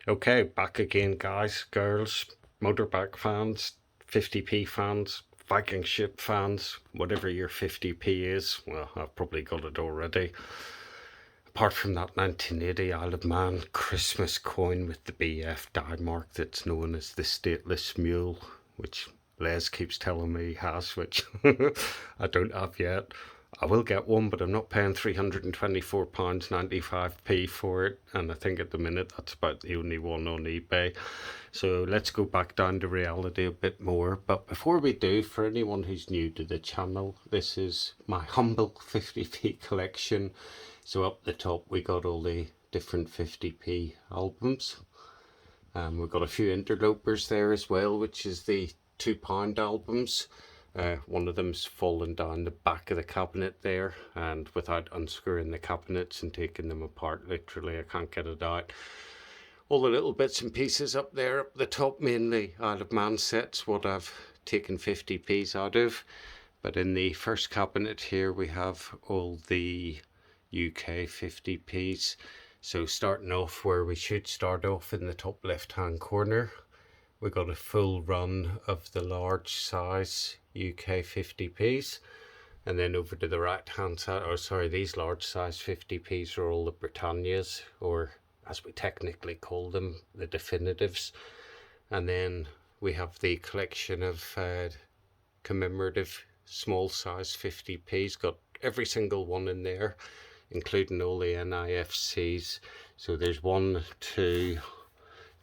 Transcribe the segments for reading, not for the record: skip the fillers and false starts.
Okay, back again, guys, girls, motorbike fans, 50p fans, Viking ship fans, whatever your 50p is. Well, I've probably got it already. Apart from that 1980 Isle of Man Christmas coin with the BF die mark that's known as the Stateless Mule, which Les keeps telling me he has, which I don't have yet. I will get one, but I'm not paying £324.95p for it, and I think at the minute that's about the only one on eBay. So let's go back down to reality a bit more. But before we do, for anyone who's new to the channel, this is my humble 50p collection. So up the top we got all the different 50p albums. We've got a few interlopers there as well, which is the £2 albums. One of them's fallen down the back of the cabinet there, and without unscrewing the cabinets and taking them apart, literally I can't get it out. All the little bits and pieces up there up the top, mainly Isle of Man sets, what I've taken 50p's out of. But in the first cabinet here we have all the UK 50p's. So starting off where we should start off, in the top left hand corner, we got a full run of the large size UK 50p's, and then over to the right hand side, or sorry, these large size 50p's are all the Britannias, or as we technically call them, the definitives. And then we have the collection of commemorative small size 50p's, got every single one in there, including all the NIFCs. So there's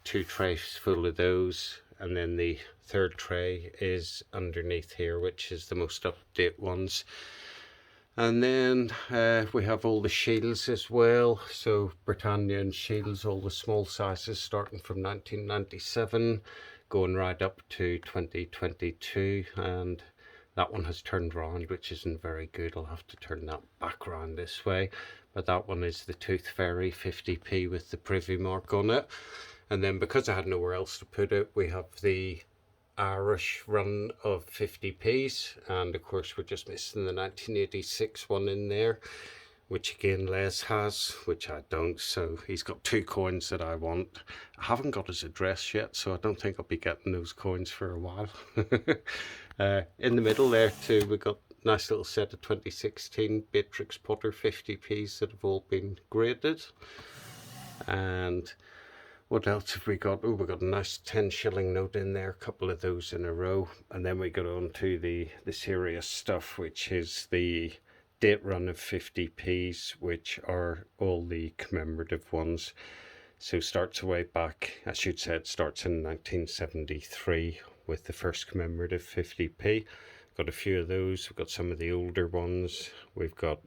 two trays full of those, and then the third tray is underneath here, which is the most up-to-date ones. And then we have all the shields as well, so Britannia and shields, all the small sizes starting from 1997 going right up to 2022, and that one has turned round, which isn't very good. I'll have to turn that back round this way. But that one is the Tooth Fairy 50p with the privy mark on it. And then because I had nowhere else to put it, we have the Irish run of 50p's, and of course we're just missing the 1986 one in there, which again Les has, which I don't. So he's got two coins that I want. I haven't got his address yet, so I don't think I'll be getting those coins for a while. In the middle there too, we got a nice little set of 2016 Beatrix Potter 50p's that have all been graded. And what else have we got? Oh, we got a nice 10 shilling note in there, a couple of those in a row. And then we got on to the serious stuff, which is the date run of 50p's, which are all the commemorative ones. So starts way back, I should say it starts in 1973 with the first commemorative 50p. Got a few of those. We've got some of the older ones. We've got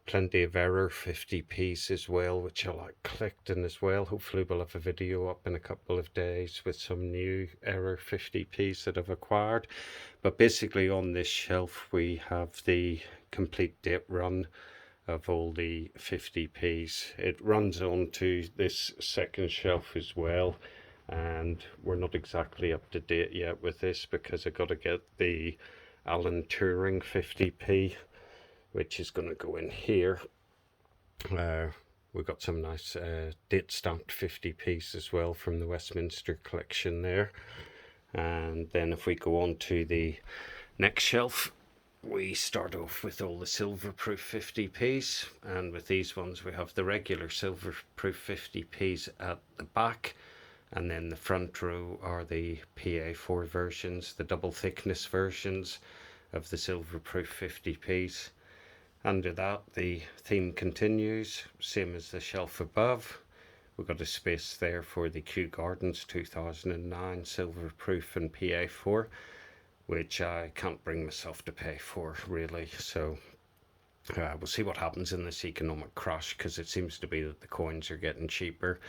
plenty of error 50p's as well, which I like collecting as well. Hopefully we'll have a video up in a couple of days with some new error 50p's that I've acquired. But basically on this shelf we have the complete date run of all the 50p's. It runs on to this second shelf as well, and we're not exactly up to date yet with this because I got to get the Alan Turing 50p, which is going to go in here. We've got some nice date stamped 50p's as well from the Westminster collection there. And then if we go on to the next shelf, we start off with all the silver-proof 50p's, and with these ones we have the regular silver-proof 50p's at the back, and then the front row are the PA4 versions, the double thickness versions of the silver-proof 50p's. Under that the theme continues, same as the shelf above. We've got a space there for the Kew Gardens 2009 silver-proof and PA4, which I can't bring myself to pay for really. So we'll see what happens in this economic crash, because it seems to be that the coins are getting cheaper.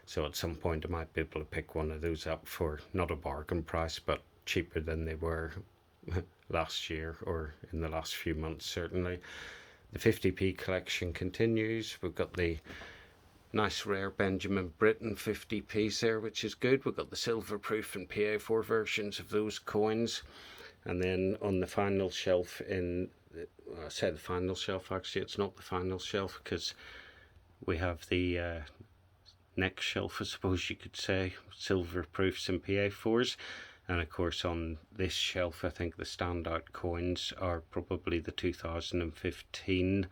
So at some point I might be able to pick one of those up for not a bargain price, but cheaper than they were last year, or in the last few months certainly. The 50p collection continues. We've got the nice rare Benjamin Britten 50p's there, which is good. We've got the silver-proof and PA4 versions of those coins. And then on the final shelf, I say the final shelf, actually it's not the final shelf, because we have the next shelf, I suppose you could say, silver proofs and PA4s. And of course on this shelf I think the standout coins are probably the 2015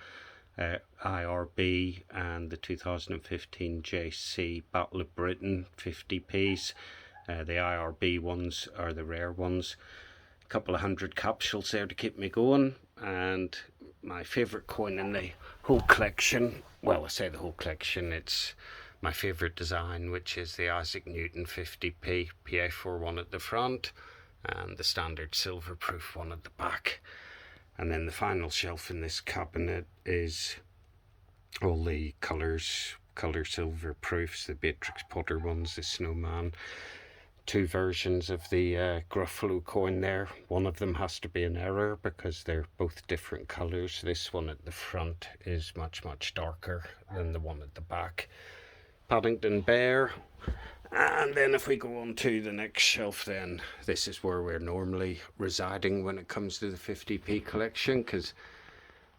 IRB and the 2015 JC Battle of Britain 50p's. The IRB ones are the rare ones. A couple of hundred capsules there to keep me going. And my favourite coin in the whole collection, well, I say the whole collection, it's my favourite design, which is the Isaac Newton 50p PA4 one at the front and the standard silver proof one at the back. And then the final shelf in this cabinet is all the colour silver proofs, the Beatrix Potter ones, the Snowman. Two versions of the Gruffalo coin there. One of them has to be an error because they're both different colours. This one at the front is much darker than the one at the back. Paddington Bear. And then if we go on to the next shelf, then this is where we're normally residing when it comes to the 50p collection, because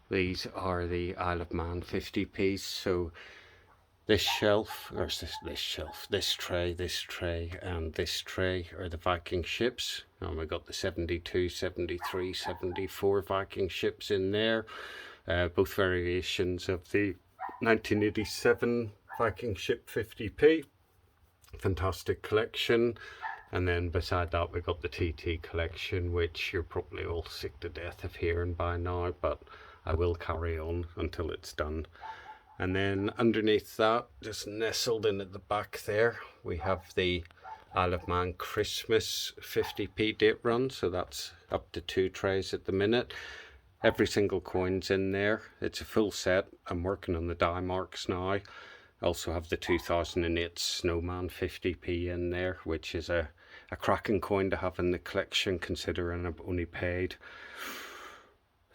these are the Isle of Man 50p's. So this shelf, or this tray and this tray are the Viking ships. And we got the 72, 73, 74 Viking ships in there. Both variations of the 1987 Viking ship 50p. Fantastic collection. And then beside that we got the TT collection, which you're probably all sick to death of hearing by now, but I will carry on until it's done. And then underneath that, just nestled in at the back there, we have the Isle of Man Christmas 50p date run. So that's up to 2 trays at the minute. Every single coin's in there. It's a full set. I'm working on the die marks now. I also have the 2008 Snowman 50p in there, which is a cracking coin to have in the collection, considering I've only paid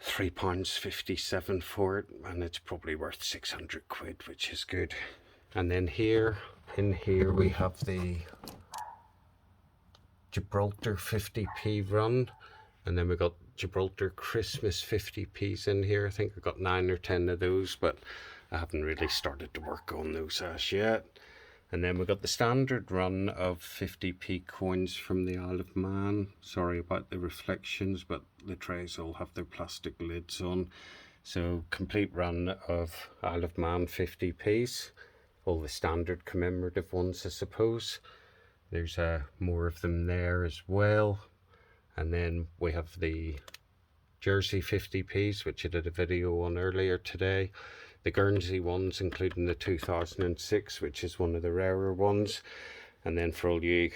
£3.57 for it, and it's probably worth 600 quid, which is good. And then in here we have the Gibraltar 50p run, and then we got Gibraltar Christmas 50p's in here. I think I've got 9 or 10 of those, but I haven't really started to work on those as yet. And then we got the standard run of 50p coins from the Isle of Man. Sorry about the reflections, but the trays all have their plastic lids on. So complete run of Isle of Man 50p's. All the standard commemorative ones, I suppose. There's more of them there as well. And then we have the Jersey 50p's, which I did a video on earlier today. The Guernsey ones, including the 2006, which is one of the rarer ones. And then for all you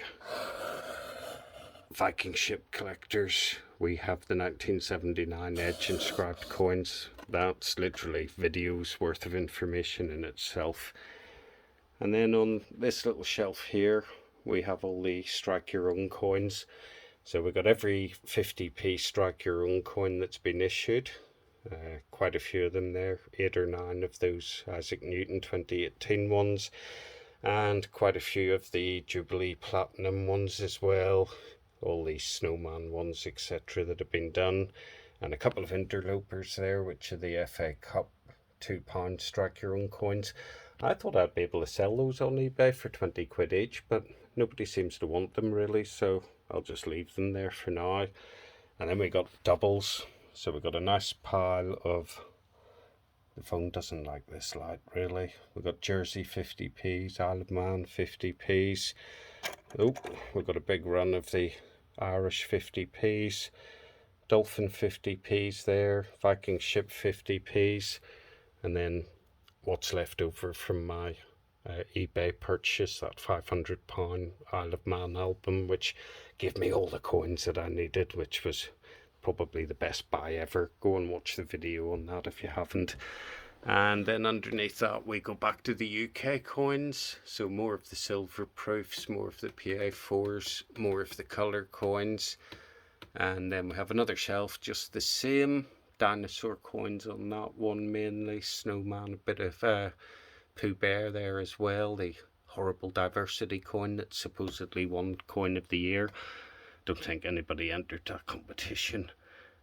Viking ship collectors, we have the 1979 edge inscribed coins. That's literally videos worth of information in itself. And then on this little shelf here, we have all the strike your own coins. So we've got every 50p strike your own coin that's been issued. Quite a few of them there, 8 or 9 of those Isaac Newton 2018 ones, and quite a few of the Jubilee Platinum ones as well, all these Snowman ones, etc. that have been done, and a couple of interlopers there, which are the FA Cup £2 strike your own coins. I thought I'd be able to sell those on eBay for 20 quid each, but nobody seems to want them really, so I'll just leave them there for now. And then we got doubles. So we've got a nice pile of, the phone doesn't like this light really. We've got Jersey 50p's, Isle of Man 50p's. Oh, we've got a big run of the Irish 50p's, Dolphin 50p's there, Viking Ship 50p's, and then what's left over from my eBay purchase, that £500 Isle of Man album, which gave me all the coins that I needed, which was probably the best buy ever. Go and watch the video on that if you haven't. And then underneath that we go back to the UK coins, so more of the silver proofs, more of the PA4s, more of the colour coins. And then we have another shelf, just the same dinosaur coins on that one, mainly Snowman, a bit of Pooh Bear there as well, the horrible diversity coin that supposedly won coin of the year. Don't think anybody entered that competition.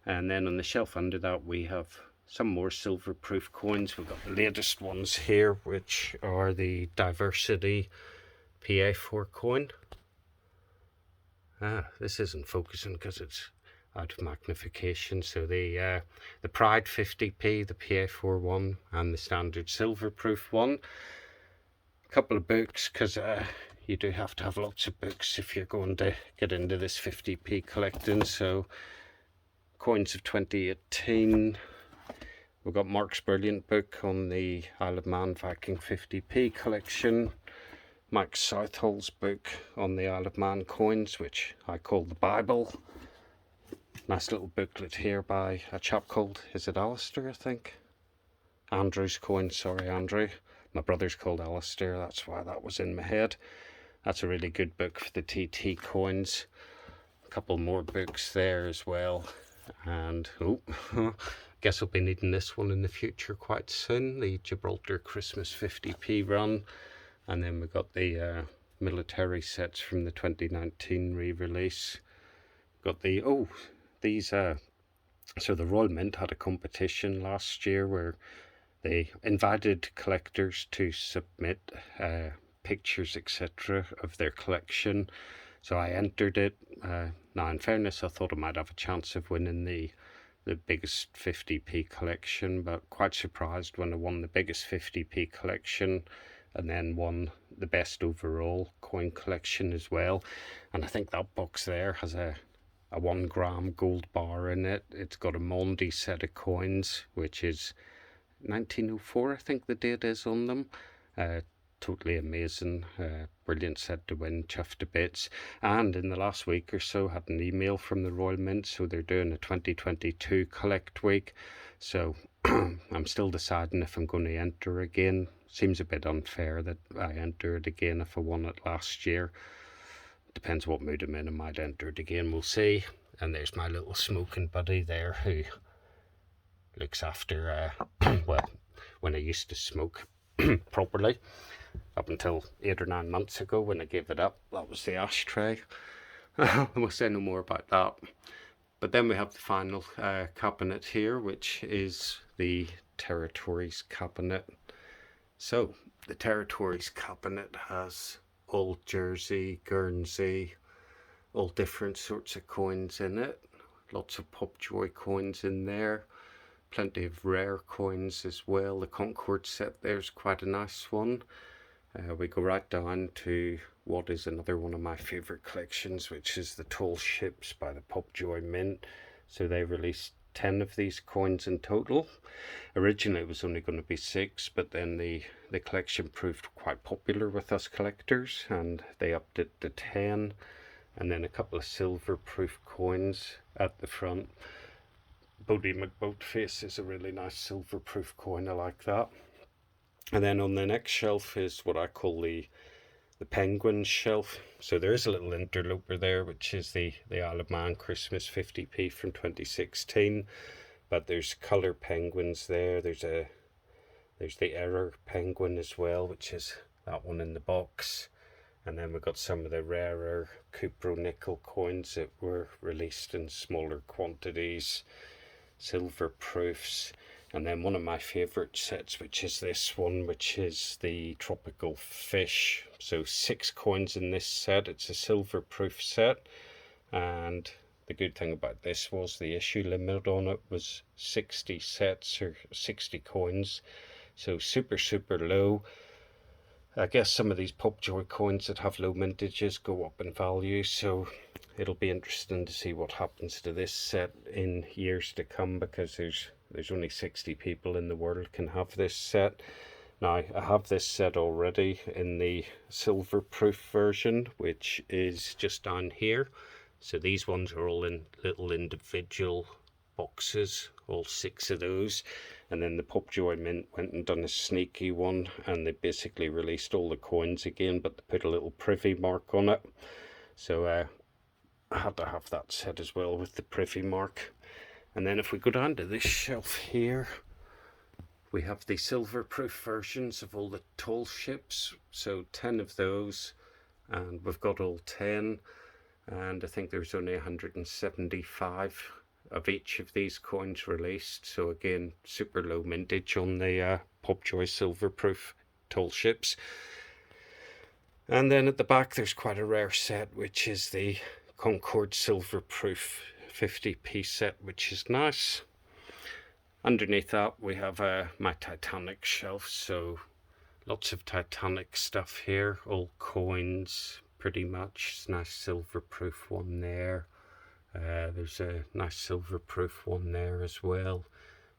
And then on the shelf under that we have some more silver proof coins. We've got the latest ones here, which are the Diversity PA4 coin. This isn't focusing because it's out of magnification. So the Pride 50p, the PA4 one, and the standard silver proof one. A couple of books, because you do have to have lots of books if you're going to get into this 50p collecting. So coins of 2018. We've got Mark's brilliant book on the Isle of Man Viking 50p collection. Mike Southall's book on the Isle of Man coins, which I call the Bible. Nice little booklet here by a chap called, is it Alistair, I think? Andrew's coin, sorry Andrew. My brother's called Alistair, that's why that was in my head. That's a really good book for the TT coins. A couple more books there as well. And, guess I'll be needing this one in the future quite soon. The Gibraltar Christmas 50p run. And then we've got the military sets from the 2019 re-release. Got the, these, so the Royal Mint had a competition last year where they invited collectors to submit pictures, etc. of their collection. So I entered it. Now, in fairness, I thought I might have a chance of winning the biggest 50p collection, but quite surprised when I won the biggest 50p collection and then won the best overall coin collection as well. And I think that box there has a 1 gram gold bar in it. It's got a Mondi set of coins, which is 1904, I think the date is on them. Totally amazing, brilliant set to win, chuffed to bits. And in the last week or so, had an email from the Royal Mint, so they're doing a 2022 collect week. So I'm still deciding if I'm going to enter again. Seems a bit unfair that I entered again if I won it last year. Depends what mood I'm in, I might enter it again, we'll see. And there's my little smoking buddy there who looks after, well, when I used to smoke properly, up until 8 or 9 months ago when I gave it up. That was the ashtray. We'll say no more about that. But then we have the final cabinet here, which is the Territories cabinet. So the Territories cabinet has old Jersey, Guernsey, all different sorts of coins in it. Lots of Popjoy coins in there. Plenty of rare coins as well. The Concord set there's quite a nice one. We go right down to what is another one of my favourite collections, which is the Tall Ships by the Popjoy Mint. So they released 10 of these coins in total. Originally it was only going to be 6, but then the collection proved quite popular with us collectors and they upped it to 10. And then a couple of silver proof coins at the front. Bodie McBoatface is a really nice silver proof coin, I like that. And then on the next shelf is what I call the Penguin shelf. So there is a little interloper there, which is the Isle of Man Christmas 50p from 2016. But there's colour penguins there. There's the Error penguin as well, which is that one in the box. And then we've got some of the rarer Cupro nickel coins that were released in smaller quantities, silver proofs. And then one of my favourite sets, which is this one, which is the Tropical Fish. So 6 coins in this set. It's a silver proof set. And the good thing about this was the issue limit on it was 60 sets or 60 coins. So super, super low. I guess some of these Popjoy coins that have low mintages go up in value. So it'll be interesting to see what happens to this set in years to come, because there's only 60 people in the world can have this set. Now, I have this set already in the silver proof version, which is just down here. So these ones are all in little individual boxes, all 6 of those. And then the Popjoy Mint went and done a sneaky one, and they basically released all the coins again, but they put a little privy mark on it. So I had to have that set as well with the privy mark. And then if we go down to this shelf here, we have the silver proof versions of all the Tall Ships. So 10 of those, and we've got all 10. And I think there's only 175 of each of these coins released. So again, super low mintage on the Popjoy Silverproof tall ships. And then at the back there's quite a rare set, which is the Concord Silverproof 50p set, which is nice. Underneath that we have my Titanic shelf, so lots of Titanic stuff here, all coins pretty much. It's a nice silverproof one there. There's a nice silverproof one there as well.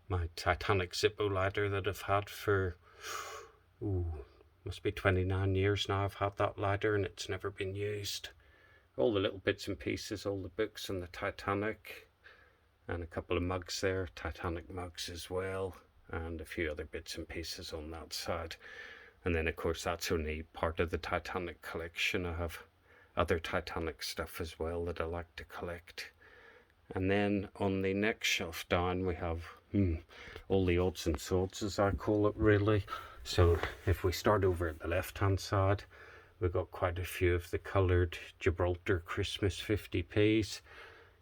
My Titanic Zippo ladder that I've had for, must be 29 years now I've had that ladder, and it's never been used. All the little bits and pieces, all the books on the Titanic, and a couple of mugs there, Titanic mugs as well, and a few other bits and pieces on that side. And then of course that's only part of the Titanic collection. I have other Titanic stuff as well that I like to collect. And then on the next shelf down we have all the odds and sods, as I call it, really. So if we start over at the left hand side, we've got quite a few of the coloured Gibraltar Christmas 50p's.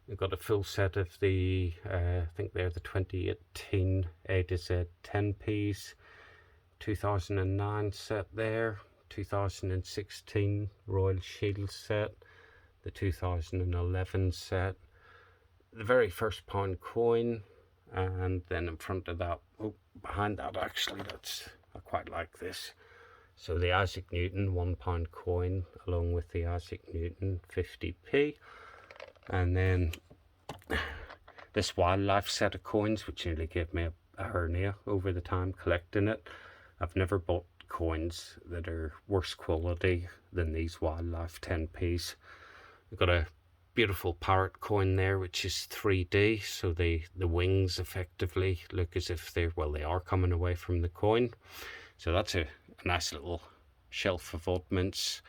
We've got a full set of the, I think they're the 2018 A to Z 10p's, 2009 set there, 2016 Royal Shield set, the 2011 set, the very first pound coin, and then in front of that, behind that actually, I quite like this. So the Isaac Newton £1 coin along with the Isaac Newton 50p. And then this wildlife set of coins, which nearly gave me a hernia over the time collecting it. I've never bought coins that are worse quality than these wildlife 10p's. We've got a beautiful parrot coin there, which is 3D, so the wings effectively look as if they are coming away from the coin. So that's a nice little shelf of oddments.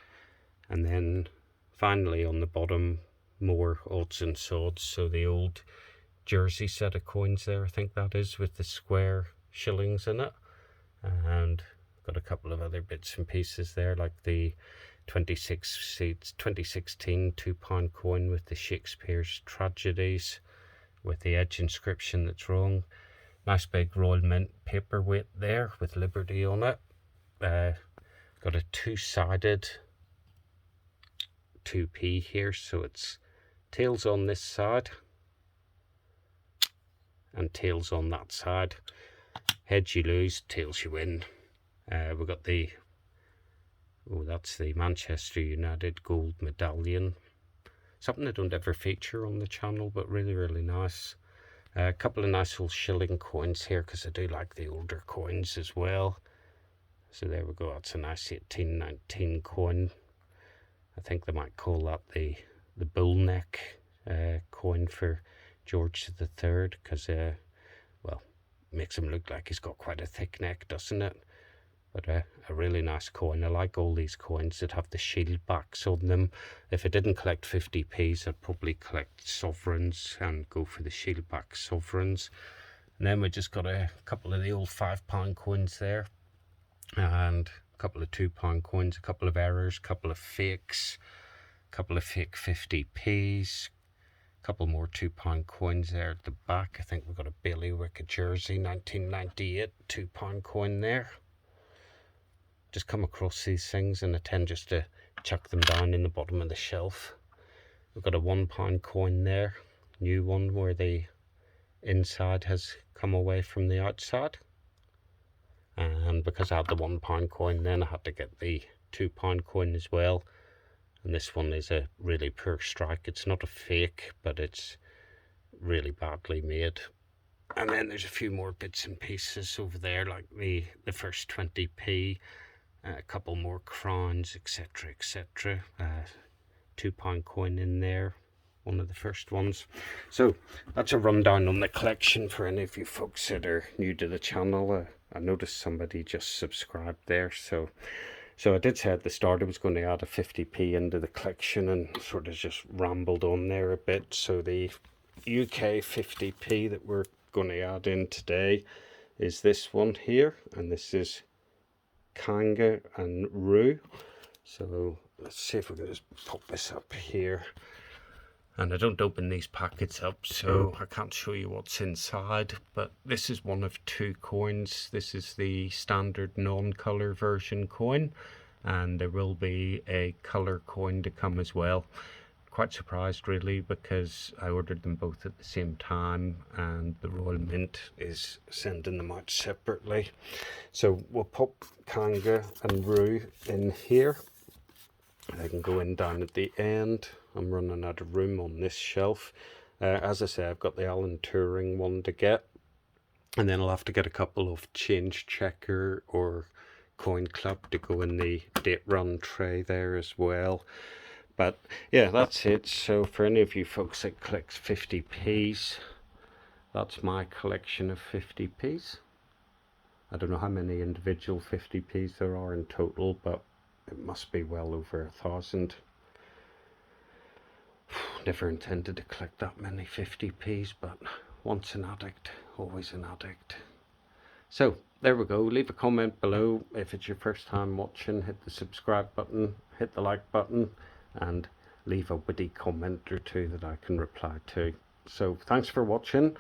And then finally on the bottom, more odds and sods. So the old Jersey set of coins there, I think that is, with the square shillings in it. And got a couple of other bits and pieces there, like the 2016 £2 coin with the Shakespeare's tragedies with the edge inscription that's wrong. Nice big Royal Mint paperweight there with Liberty on it. Got a two-sided 2p here, so it's tails on this side and tails on that side. Heads you lose, tails you win. We've got the, that's the Manchester United gold medallion. Something that don't ever feature on the channel, but really, really nice. A couple of nice little shilling coins here, because I do like the older coins as well. So there we go, that's a nice 1819 coin. I think they might call that the bull neck coin for George III, because makes him look like he's got quite a thick neck, doesn't it? But a really nice coin. I like all these coins that have the shield backs on them. If I didn't collect 50p's, I'd probably collect sovereigns and go for the shield back sovereigns. And then we just got a couple of the old £5 coins there, and a couple of £2 coins, a couple of errors, a couple of fakes, a couple of fake 50p's, a couple more £2 coins there at the back. I think we've got a Bailiwick Jersey 1998 £2 coin there. Just come across these things and I tend just to chuck them down in the bottom of the shelf. We've got a £1 coin there, new one where the inside has come away from the outside. And because I had the £1 coin then, I had to get the £2 coin as well. And this one is a really poor strike. It's not a fake, but it's really badly made. And then there's a few more bits and pieces over there, like the first 20p, a couple more crowns, etc, etc. £2 coin in there, one of the first ones. So that's a rundown on the collection for any of you folks that are new to the channel. I noticed somebody just subscribed there, so I did say at the start I was going to add a 50p into the collection and sort of just rambled on there a bit. So the UK 50p that we're going to add in today is this one here, and this is Kanga and Roo. So let's see if we can just pop this up here. And I don't open these packets up, so I can't show you what's inside, but this is one of two coins. This is the standard non-colour version coin, and there will be a colour coin to come as well. Quite surprised really, because I ordered them both at the same time and the Royal Mint is sending them out separately. So we'll pop Kanga and Roo in here. They can go in down at the end. I'm running out of room on this shelf. As I say, I've got the Alan Turing one to get, and then I'll have to get a couple of Change Checker or Coin Club to go in the date run tray there as well. But yeah, that's it. So for any of you folks that collects 50p's, that's my collection of 50p's. I don't know how many individual 50p's there are in total, but it must be well over 1,000. Never intended to collect that many 50p's, but once an addict, always an addict. So there we go. Leave a comment below. If it's your first time watching, hit the subscribe button, hit the like button, and leave a witty comment or two that I can reply to. So thanks for watching.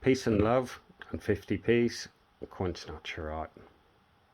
Peace and love, and 50p's. Coin Snatcher out.